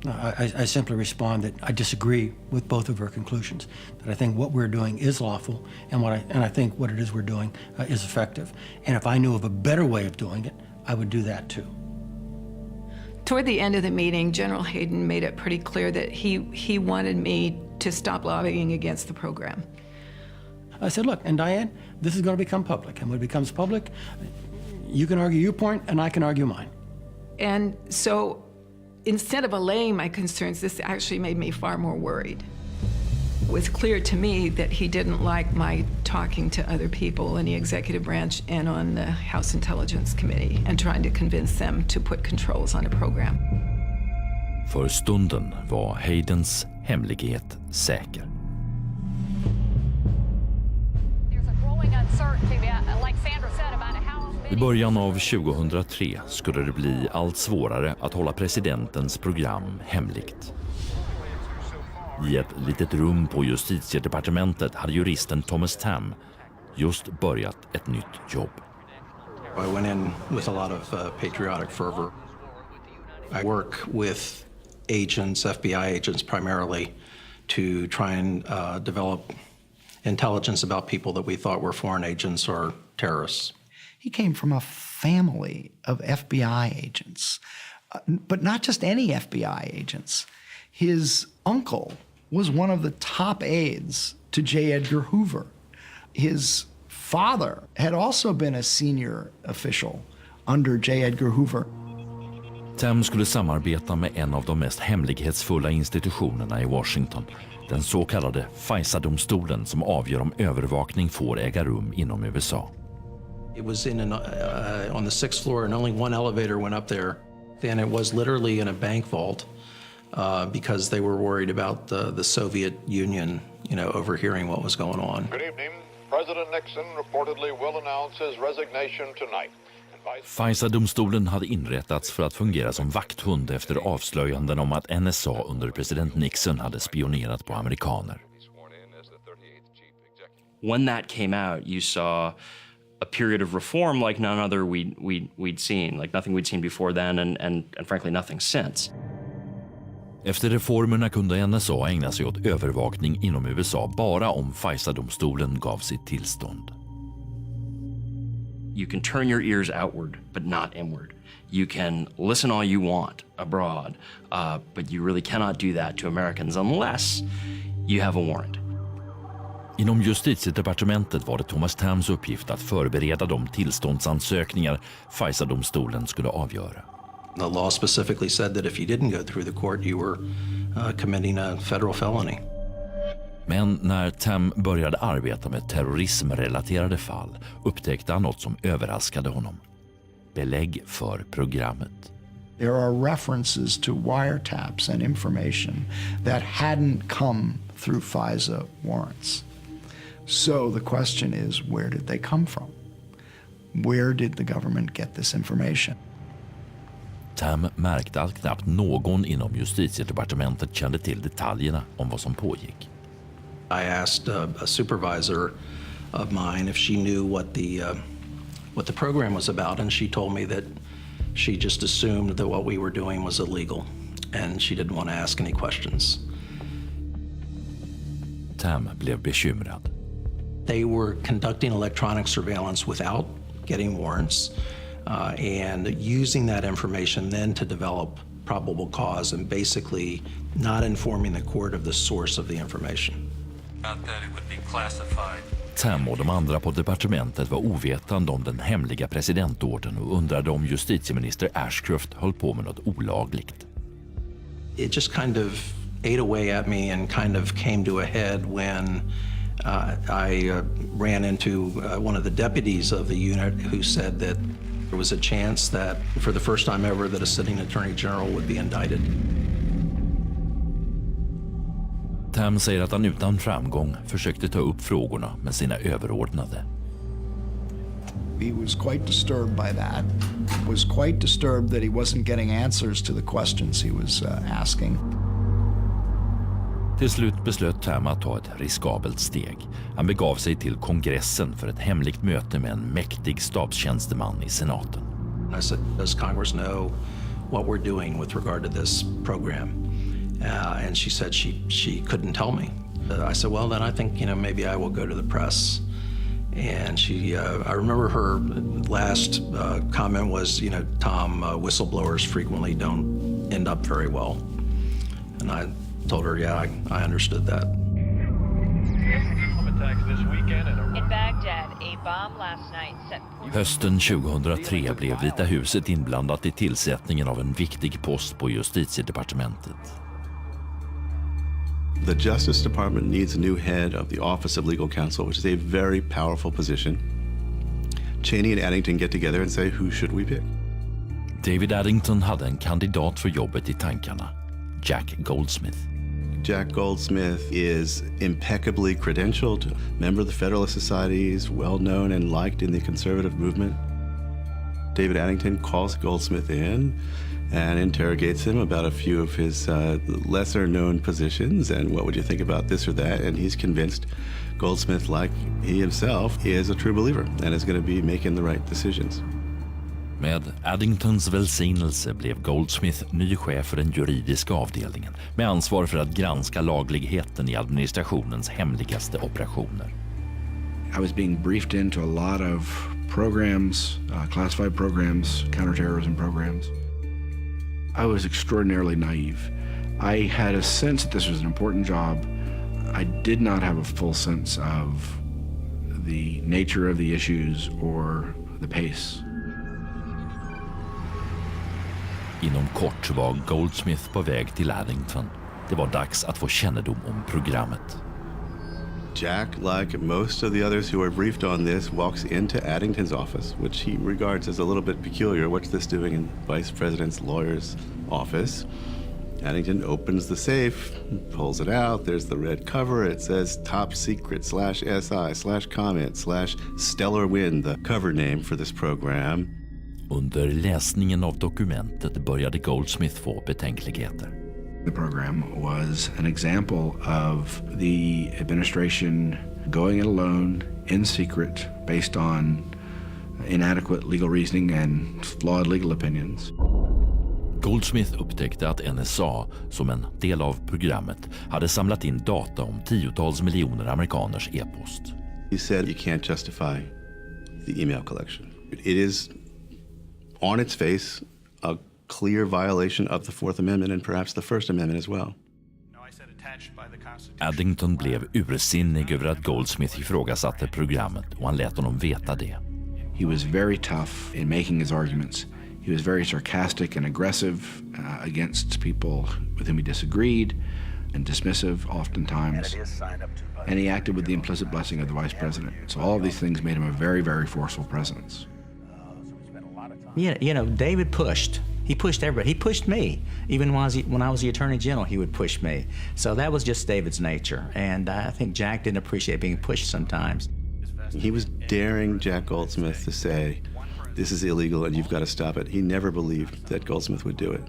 I simply respond that I disagree with both of her conclusions. That I think what we're doing is lawful, and I think what it is we're doing is effective. And if I knew of a better way of doing it, I would do that too. Toward the end of the meeting, General Hayden made it pretty clear that he wanted me to stop lobbying against the program. I said, look, and Diane, this is going to become public. And when it becomes public, you can argue your point and I can argue mine. And so instead of allaying my concerns, this actually made me far more worried. It was clear to me that he didn't like my talking to other people in the executive branch and on the House Intelligence Committee and trying to convince them to put controls on the program. För stunden var Haydens hemlighet säker. I början av 2003 skulle det bli allt svårare att hålla presidentens program hemligt. I ett litet rum på justitiedepartementet hade juristen Thomas Tam just börjat ett nytt jobb. I went in with a lot of patriotic fervor. I work with agents, FBI agents primarily, to try and develop intelligence about people that we thought were foreign agents or terrorists. He came from a family of FBI agents, but not just any FBI agents. His uncle was one of the top aides to J. Edgar Hoover. His father had also been a senior official under J. Edgar Hoover. Tem skulle samarbeta med en av de mest hemlighetsfulla institutionerna i Washington, den så kallade FISA-domstolen som avgör om övervakning får äga rum inom USA. It was on the 6th floor and only one elevator went up there. And it was literally in a bank vault because they were worried about the Soviet Union, overhearing what was going on. Good evening. President Nixon reportedly will announce his resignation tonight. FISA-domstolen hade inrättats för att fungera som vakthund efter avslöjanden om att NSA under president Nixon hade spionerat på amerikaner. When that came out, you saw a period of reform like none other we'd seen, like nothing we'd seen before then and frankly nothing since. Efter reformerna kunde NSA ägna sig åt övervakning inom USA bara om FISA-domstolen gav sitt tillstånd. You can turn your ears outward, but not inward. You can listen all you want abroad, but you really cannot do that to Americans unless you have a warrant. Inom justitiedepartementet var det Thomas Tams uppgift att förbereda de tillståndsansökningar FISA-domstolen skulle avgöra. The law specifically said that if you didn't go through the court, you were committing a federal felony. Men när Tam började arbeta med terrorismrelaterade fall upptäckte han något som överraskade honom. Belägg för programmet. There are references to wiretaps and information that hadn't come through FISA warrants. So the question is, where did they come from? Where did the government get this information? Tam märkte att knappt någon inom justitiedepartementet kände till detaljerna om vad som pågick. I asked a supervisor of mine if she knew what the program was about, and she told me that she just assumed that what we were doing was illegal, and she didn't want to ask any questions. Tam blev bekymrad. They were conducting electronic surveillance without getting warrants, and using that information then to develop probable cause and basically not informing the court of the source of the information. About that, it would be classified. Tam och de andra på departementet var ovetande om den hemliga presidentordern och undrade om justitieminister Ashcroft höll på med något olagligt. It just kind of ate away at me and kind of came to a head when I ran into one of the deputies of the unit who said that there was a chance that for the first time ever that a sitting attorney general would be indicted. Tam säger att han utan framgång försökte ta upp frågorna med sina överordnade. He was quite disturbed by that. Was quite disturbed that he wasn't getting answers to the questions he was asking. Till slut beslöt Tam att ta ett riskabelt steg. Han begav sig till kongressen för ett hemligt möte med en mäktig stabstjänsteman i senaten. I said, does Congress know what we're doing with regard to this program? And she said she couldn't tell me. I said, well, then I think, maybe I will go to the press. And I remember her last comment was, Tom, whistleblowers frequently don't end up very well. And I told her, yeah, I understood that. In Baghdad, a bomb last night set... Hösten 2003 blev Vita huset inblandat i tillsättningen av en viktig post på justitiedepartementet. The Justice Department needs a new head of the Office of Legal Counsel, which is a very powerful position. Cheney and Addington get together and say, who should we pick? David Addington hade en kandidat för jobbet i tankarna, Jack Goldsmith. Jack Goldsmith is impeccably credentialed, member of the Federalist Societies, well known and liked in the conservative movement. David Addington calls Goldsmith in and interrogates him about a few of his lesser known positions and what would you think about this or that, and he's convinced Goldsmith, like he himself, is a true believer and is going to be making the right decisions. Med Addingtons välsignelse blev Goldsmith ny chef för den juridiska avdelningen med ansvar för att granska lagligheten i administrationens hemligaste operationer. I was being briefed into a lot of programs, classified programs, counterterrorism programs. I was extraordinarily naive. I had a sense that this was an important job. I did not have a full sense of the nature of the issues or the pace. Inom kort var Goldsmith på väg till Addington. Det var dags att få kännedom om programmet. Jack, like most of the others who are briefed on this, walks into Addington's office, which he regards as a little bit peculiar. What's this doing in Vice President's lawyer's office? Addington opens the safe, pulls it out. There's the red cover. It says Top Secret /SI/comment/Stellar Wind, the cover name for this program. Under läsningen av dokumentet började Goldsmith få betänkligheter. The program was an example of the administration going it alone in secret based on inadequate legal reasoning and flawed legal opinions. Goldsmith upptäckte att NSA, som en del av programmet, hade samlat in data om tiotals miljoner amerikaners e-post. He said you can't justify the email collection. It is on its face a clear violation of the Fourth Amendment and perhaps the First Amendment as well. Addington blev ursinnig över att Goldsmith ifrågasatte programmet och han lät honom veta det. He was very tough in making his arguments. He was very sarcastic and aggressive against people with whom he disagreed and dismissive oftentimes. And he acted with the implicit blessing of the vice president. So all of these things made him a very, very forceful presence. Yeah, you know, David pushed. He pushed everybody. He pushed me. Even when I was the Attorney General, he would push me. So that was just David's nature. And I think Jack didn't appreciate being pushed sometimes. He was daring Jack Goldsmith to say, this is illegal and you've got to stop it. He never believed that Goldsmith would do it.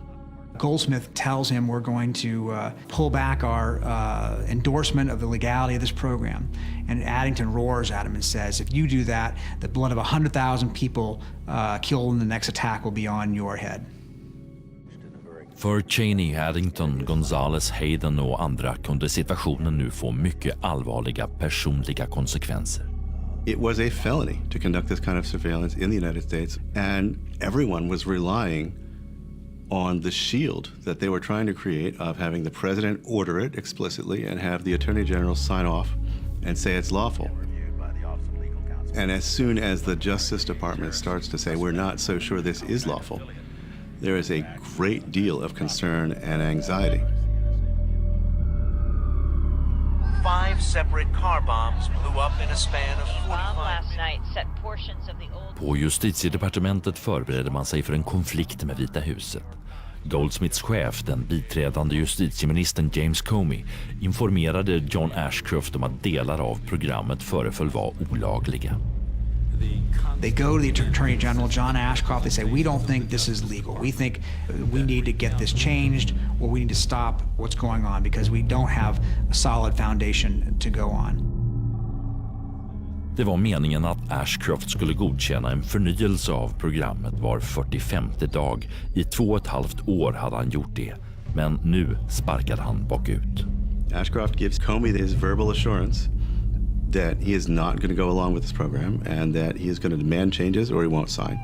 Goldsmith tells him we're going to pull back our endorsement of the legality of this program. And Addington roars at him and says, if you do that, the blood of 100,000 people killed in the next attack will be on your head. För Cheney, Addington, Gonzales, Hayden och andra kunde situationen nu få mycket allvarliga personliga konsekvenser. It was a felony to conduct this kind of surveillance in the United States, and everyone was relying on the shield that they were trying to create of having the president order it explicitly and have the attorney general sign off and say it's lawful. And as soon as the Justice Department starts to say we're not so sure this is lawful, there is a great deal of concern and anxiety. 5 separate car bombs blew up in a span of 45 last night set portions of the old... På justitiedepartementet förberedde man sig för en konflikt med Vita huset. Goldsmiths chef, den biträdande justitieministern James Comey, informerade John Ashcroft om att delar av programmet föreföll vara olagliga. They go to the Attorney General, John Ashcroft, they say, we don't think this is legal. We think we need to get this changed or we need to stop what's going on because we don't have a solid foundation to go on. Det var meningen att Ashcroft skulle godkänna en förnyelse av programmet var 45:e dag. I 2,5 år hade han gjort det, men nu sparkade han bakut. Ashcroft gives Comey his verbal assurance that he is not going to go along with this program and that he is going to demand changes or he won't sign.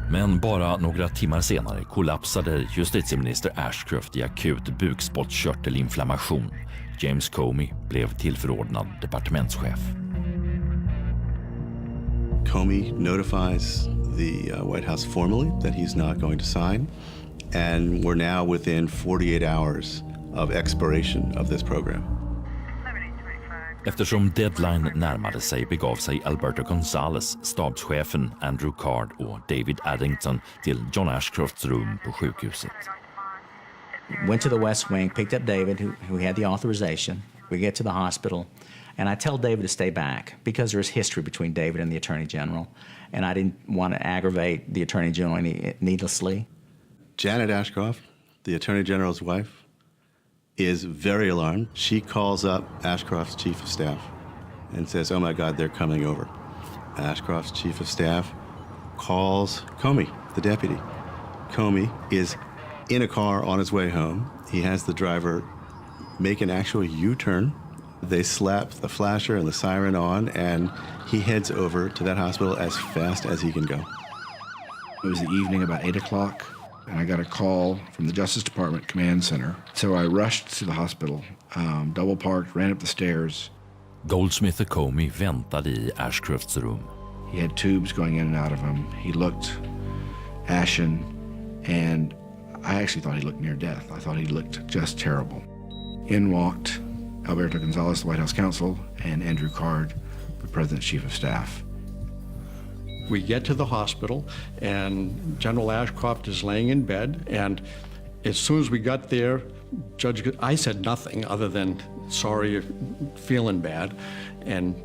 Men bara några timmar senare kollapsade justitieminister Ashcroft i akut bukspottkörtelinflammation. James Comey blev tillförordnad departementschef. Comey notifies the White House formally that he's not going to sign, and we're now within 48 hours of expiration of this program. Eftersom deadline närmade sig begav sig Alberto Gonzales, stabschefen Andrew Card och David Addington till John Ashcrofts rum på sjukhuset. Went to the West Wing, picked up David, who had the authorization. We get to the hospital, and I tell David to stay back because there's history between David and the Attorney General, and I didn't want to aggravate the Attorney General needlessly. Janet Ashcroft, the Attorney General's wife, is very alarmed. She calls up Ashcroft's chief of staff and says, oh my God, they're coming over. Ashcroft's chief of staff calls Comey, the deputy. Comey is in a car on his way home. He has the driver make an actual U-turn. They slap the flasher and the siren on, and he heads over to that hospital as fast as he can go. It was the evening, about 8 o'clock, and I got a call from the Justice Department Command Center. So I rushed to the hospital, double parked, ran up the stairs. Goldsmith och Comey väntade i Ashcrofts rum. He had tubes going in and out of him. He looked ashen. And I actually thought he looked near death. I thought he looked just terrible. In walked Alberto Gonzales, the White House counsel, and Andrew Card, the President's Chief of Staff. We get to the hospital, and General Ashcroft is laying in bed, and as soon as we got there, I said nothing other than, sorry, you're feeling bad. And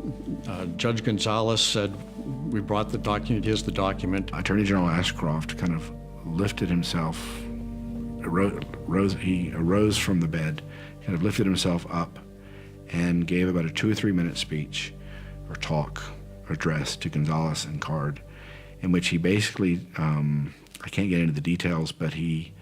Judge Gonzales said, we brought the document, here's the document. Attorney General Ashcroft kind of lifted himself, he arose from the bed, kind of lifted himself up and gave about a 2 or 3 minute speech or talk or address to Gonzales and Card, in which he basically, I can't get into the details, but he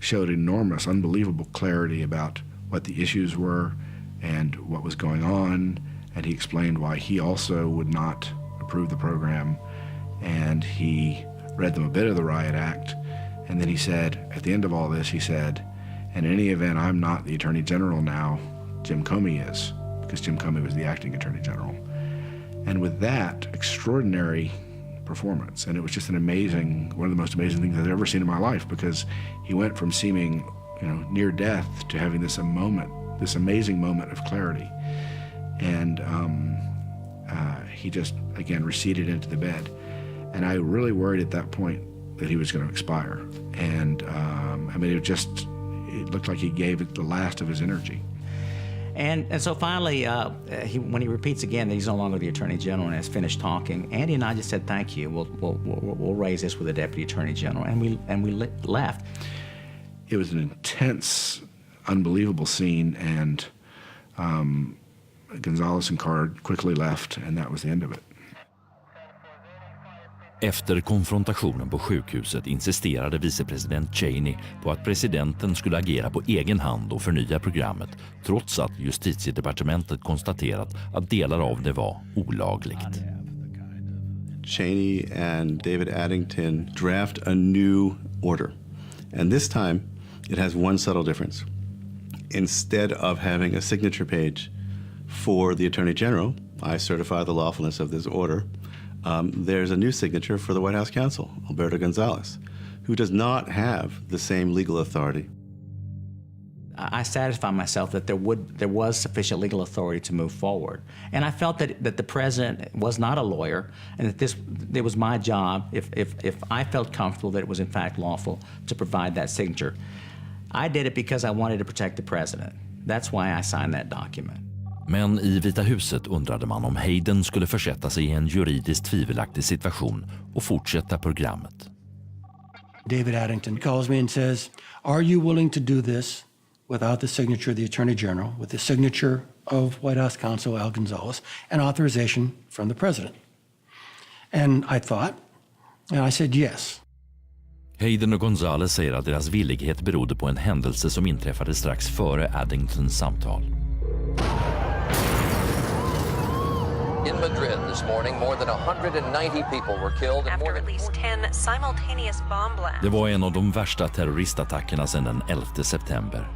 showed enormous, unbelievable clarity about what the issues were and what was going on, and he explained why he also would not approve the program, and he read them a bit of the Riot Act, and then he said, at the end of all this, he said, in any event, I'm not the Attorney General now, Jim Comey is, because Jim Comey was the acting Attorney General. And with that extraordinary performance, and it was just an amazing, one of the most amazing things I've ever seen in my life, because he went from seeming, near death to having this amazing moment of clarity. And he just, again, receded into the bed. And I really worried at that point that he was going to expire. And it looked like he gave it the last of his energy. And so finally, when he repeats again that he's no longer the Attorney General and has finished talking, Andy and I just said, thank you. We'll raise this with the Deputy Attorney General. And we left. It was an intense, unbelievable scene, and Gonzales and Card quickly left, and that was the end of it. Efter konfrontationen på sjukhuset insisterade vicepresident Cheney på att presidenten skulle agera på egen hand och förnya programmet, trots att justitiedepartementet konstaterat att delar av det var olagligt. Cheney and David Addington draft a new order. And this time, it has one subtle difference. Instead of having a signature page for the Attorney General, I certify the lawfulness of this order. There's a new signature for the White House counsel, Alberto Gonzales, who does not have the same legal authority. I satisfied myself that there was sufficient legal authority to move forward. And I felt that the president was not a lawyer, and that it was my job, if I felt comfortable that it was in fact lawful, to provide that signature. I did it because I wanted to protect the president. That's why I signed that document. Men i Vita huset undrade man om Hayden skulle försätta sig i en juridiskt tvivelaktig situation och fortsätta programmet. David Addington calls me and says, are you willing to do this without the signature of the Attorney General, with the signature of White House counsel Al Gonzales, and authorization from the president? And I thought, and I said yes. Hayden och Gonzales säger att deras villighet berodde på en händelse som inträffade strax före Addingtons samtal. In Madrid this morning, more than 190 people were killed. After at least 10 simultaneous bomb blasts. Det var en av de värsta terroristattackerna sedan den 11 september.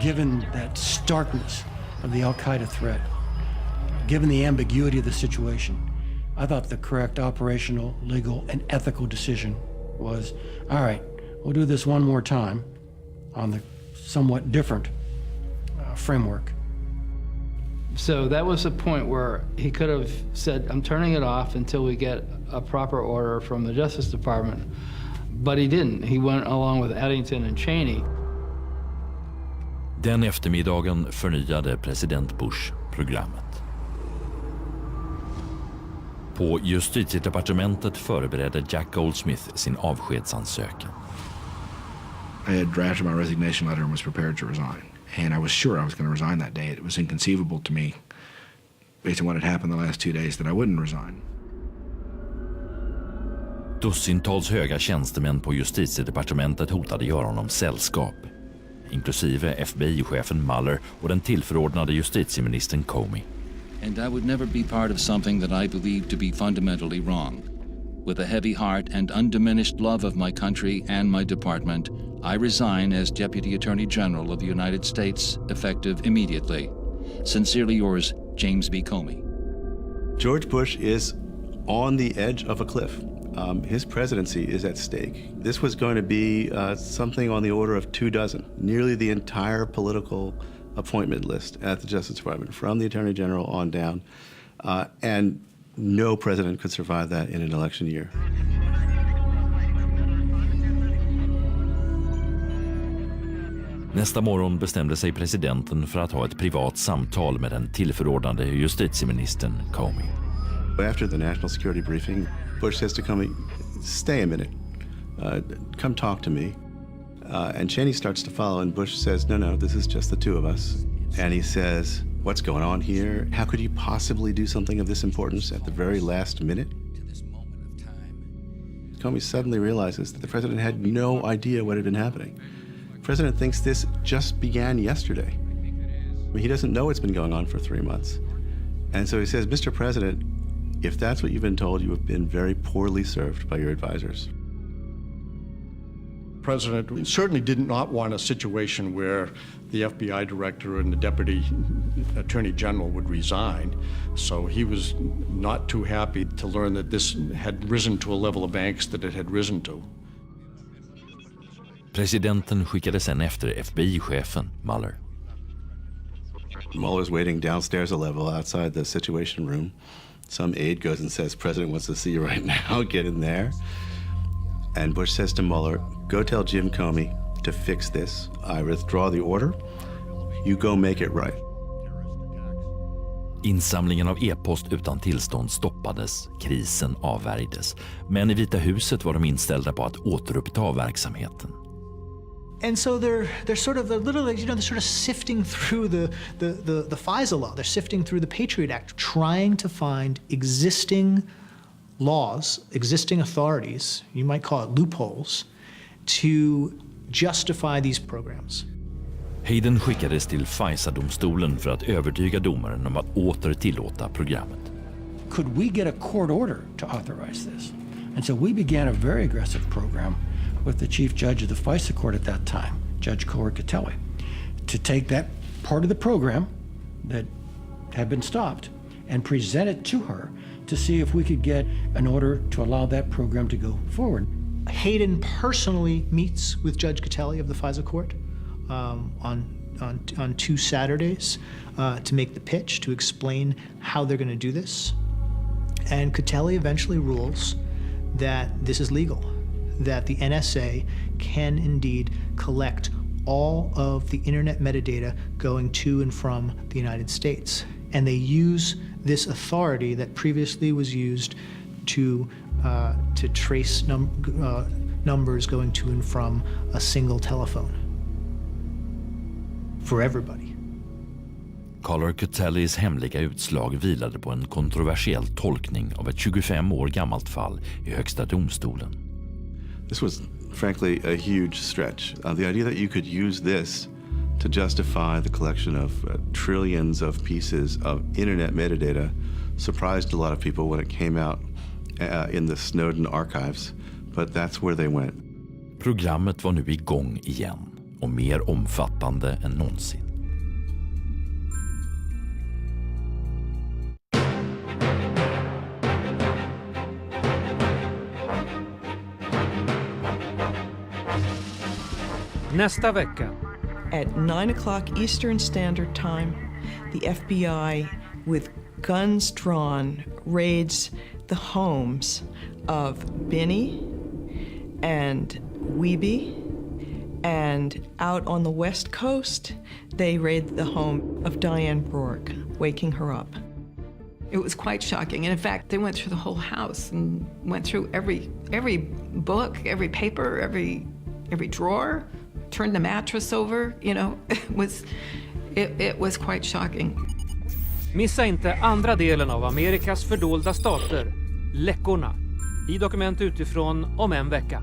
Given that starkness of the Al-Qaeda threat, given the ambiguity of the situation, I thought the correct operational, legal, and ethical decision was, all right, we'll do this one more time on the somewhat different framework. So that was the point where he could have said, I'm turning it off until we get a proper order from the Justice Department. But he didn't. He went along with Addington and Cheney. Den eftermiddagen förnyade president Bush programmet. På justitiedepartementet förberedde Jack Goldsmith sin avskedsansökan. I had drafted my resignation letter and was prepared to resign. And I was sure I was going to resign that day. It was inconceivable to me, based on what had happened the last 2 days, that I wouldn't resign. Dussintals höga tjänstemän på justitiedepartementet hotade göra honom sällskap, inklusive FBI-chefen Mueller och den tillförordnade justitieministern Comey. And I would never be part of something that I believe to be fundamentally wrong. With a heavy heart and undiminished love of my country and my department, I resign as Deputy Attorney General of the United States, effective immediately. Sincerely yours, James B. Comey. George Bush is on the edge of a cliff. His presidency is at stake. This was going to be something on the order of 24, nearly the entire political appointment list at the Justice Department, from the Attorney General on down. And no president could survive that in an election year. Nästa morgon bestämde sig presidenten för att ha ett privat samtal med den tillförordnade justitieministern Comey. After the national security briefing, Bush says to Comey, "Stay a minute. Come talk to me." And Cheney starts to follow, and Bush says, no, this is just the two of us. And he says, what's going on here? How could you possibly do something of this importance at the very last minute? Comey suddenly realizes that the president had no idea what had been happening. The president thinks this just began yesterday. I mean, he doesn't know it's been going on for 3 months. And so he says, Mr. President, if that's what you've been told, you have been very poorly served by your advisors. The president certainly did not want a situation where the FBI director and the deputy attorney general would resign. So he was not too happy to learn that this had risen to a level of angst that it had risen to. Presidenten skickade sen efter FBI-chefen Mueller. Mueller's waiting downstairs a level outside the Situation Room. Some aide goes and says, President wants to see you right now, get in there. And Bush says to Mueller, go tell Jim Comey to fix this. I withdraw the order. You go make it right. Insamlingen av e-post utan tillstånd stoppades, krisen avvärjdes. Men i Vita huset var de inställda på att återuppta verksamheten. And so they're sort of literally, they're sort of sifting through the FISA law. They're sifting through the Patriot Act, trying to find existing laws, existing authorities, you might call it loopholes, to justify these programs. Hayden skickades till FISA-domstolen för att övertyga domaren om att åter tillåta programmet. Could we get a court order to authorize this? And so we began a very aggressive program with the chief judge of the FISA court at that time, Judge Catelli, to take that part of the program that had been stopped and present it to her to see if we could get an order to allow that program to go forward. Hayden personally meets with Judge Catelli of the FISA court on 2 Saturdays to make the pitch, to explain how they're going to do this. And Catelli eventually rules that this is legal, that the NSA can indeed collect all of the internet metadata going to and from the United States. And they use this authority that previously was used to trace numbers going to and from a single telephone for everybody. Color Catellis hemliga utslag vilade på en kontroversiell tolkning av ett 25 år gammalt fall i högsta domstolen. This was frankly a huge stretch. The idea that you could use this to justify the collection of trillions of pieces of internet metadata surprised a lot of people when it came out in the Snowden archives, but that's where they went. Programmet var nu igång igen och mer omfattande än någonsin. Nästa vecka. At 9 o'clock Eastern Standard Time, the FBI, with guns drawn, raids the homes of Binney and Wiebe, and out on the West Coast, they raid the home of Diane Rourke, waking her up. It was quite shocking. And in fact, they went through the whole house and went through every book, every paper, every drawer, turned the mattress over, you know. It was quite shocking. Missa inte andra delen av Amerikas fördolda stater, Läckorna, i Dokument utifrån om en vecka.